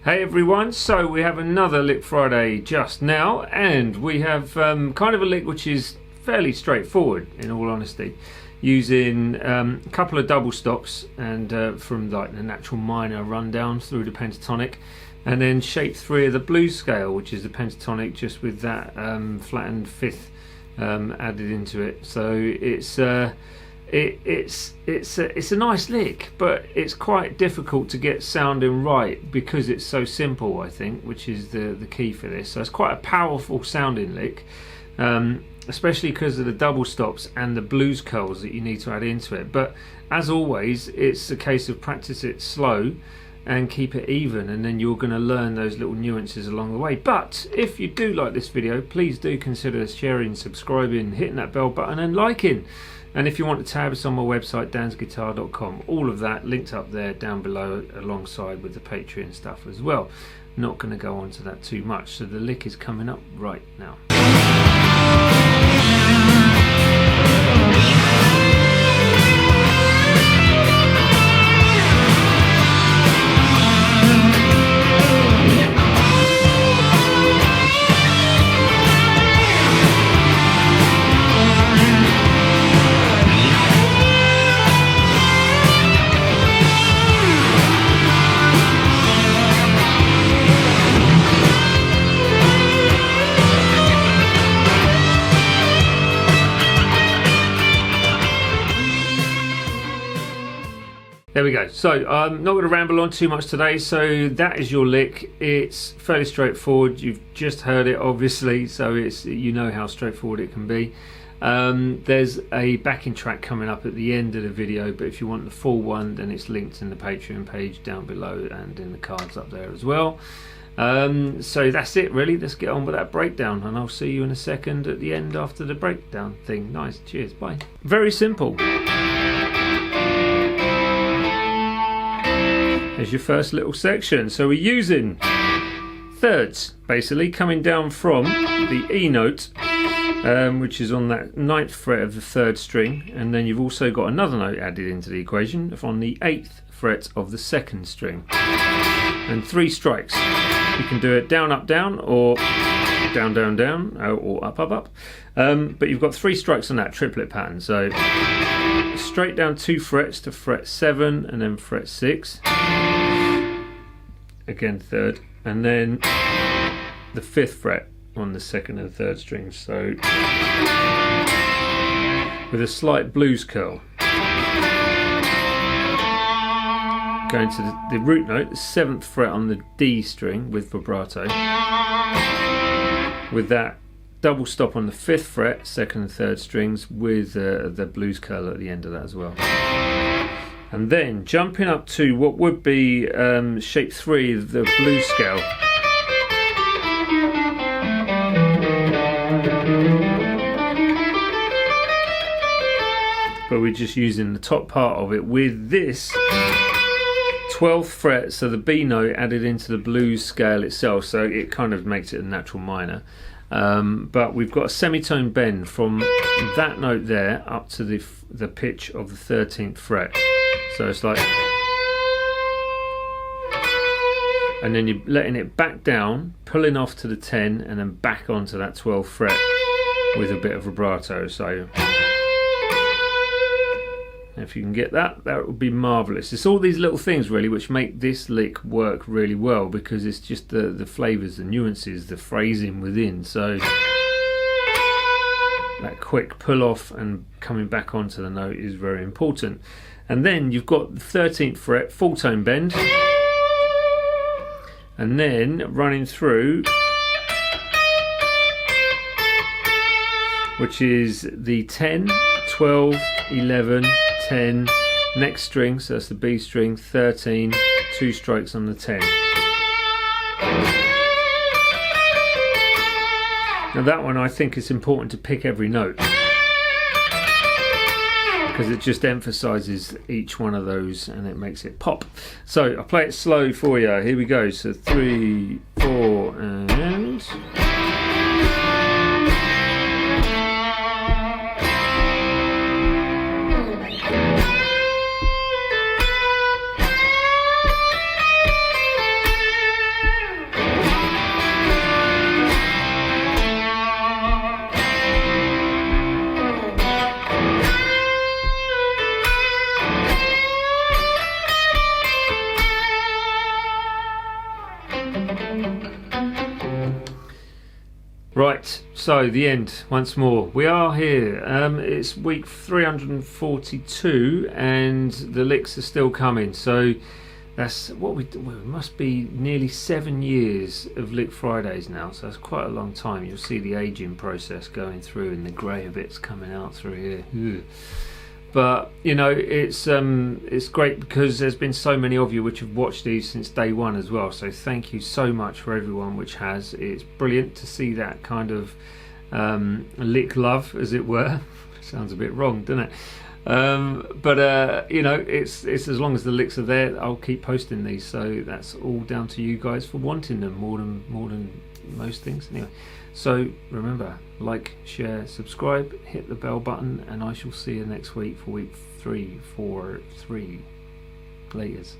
Hey everyone, so we have another Lick Friday just now, and we have kind of a lick which is fairly straightforward in all honesty, using a couple of double stops and from like the natural minor rundown through the pentatonic, and then shape 3 of the blues scale, which is the pentatonic just with that flattened fifth added into it. So it's a nice lick, but it's quite difficult to get sounding right because it's so simple, I think, which is the key for this. So it's quite a powerful sounding lick, especially because of the double stops and the blues curls that you need to add into it. But as always, it's a case of practice it slow and keep it even, and then you're going to learn those little nuances along the way. But if you do like this video, please do consider sharing, subscribing, hitting that bell button and liking. And if you want the tabs on my website, dansguitar.com, all of that linked up there down below alongside with the Patreon stuff as well. Not going to go on to that too much, so the lick is coming up right now. There we go. So I'm not going to ramble on too much today. So that is your lick. It's fairly straightforward. You've just heard it, obviously, so it's, you know how straightforward it can be. There's a backing track coming up at the end of the video, but if you want the full one, then it's linked in the Patreon page down below and in the cards up there as well. So that's it really. Let's get on with that breakdown, and I'll see you in a second at the end after the breakdown thing. Nice. Cheers. Bye. Very simple. There's your first little section. So we're using thirds, basically, coming down from the E note, which is on that 9th fret of the 3rd string, and then you've also got another note added into the equation on the 8th fret of the 2nd string, and 3 strikes. You can do it down, up, down, or down, down, down, or up, up, up. But you've got 3 strikes on that triplet pattern. So straight down 2 frets to fret 7 and then fret 6, again 3rd, and then the 5th fret on the 2nd and 3rd strings. So with a slight blues curl, going to the root note, the 7th fret on the D string with vibrato, with that double stop on the 5th fret, 2nd and 3rd strings, with the blues curl at the end of that as well. And then jumping up to what would be shape 3 of the blues scale. But we're just using the top part of it with this 12th fret, so the B note added into the blues scale itself, so it kind of makes it a natural minor. But we've got a semitone bend from that note there up to the pitch of the 13th fret. So it's like, and then you're letting it back down, pulling off to the 10, and then back onto that 12th fret with a bit of vibrato. So if you can get that, that would be marvellous. It's all these little things really which make this lick work really well, because it's just the flavours, the nuances, the phrasing within. So that quick pull off and coming back onto the note is very important. And then you've got the 13th fret, full tone bend, and then running through, which is the 10, 12, 11, 10, next string, so that's the B string, 13, 2 strikes on the 10. Now that one, I think it's important to pick every note, because it just emphasises each one of those and it makes it pop. So I'll play it slow for you. Here we go. So 3, 4, and... Right, so the end once more. We are here. It's week 342 and the licks are still coming. So that's what we must be nearly 7 years of Lick Fridays now. So that's quite a long time. You'll see the aging process going through and the greyer bits coming out through here. Ugh. But you know, it's great because there's been so many of you which have watched these since day one as well. So thank you so much for everyone which has. It's brilliant to see that kind of lick love, as it were. Sounds a bit wrong, doesn't it? But you know, it's as long as the licks are there, I'll keep posting these. So that's all down to you guys for wanting them more than most things. Anyway. So remember, like, share, subscribe, hit the bell button, and I shall see you next week for week 343. Laters.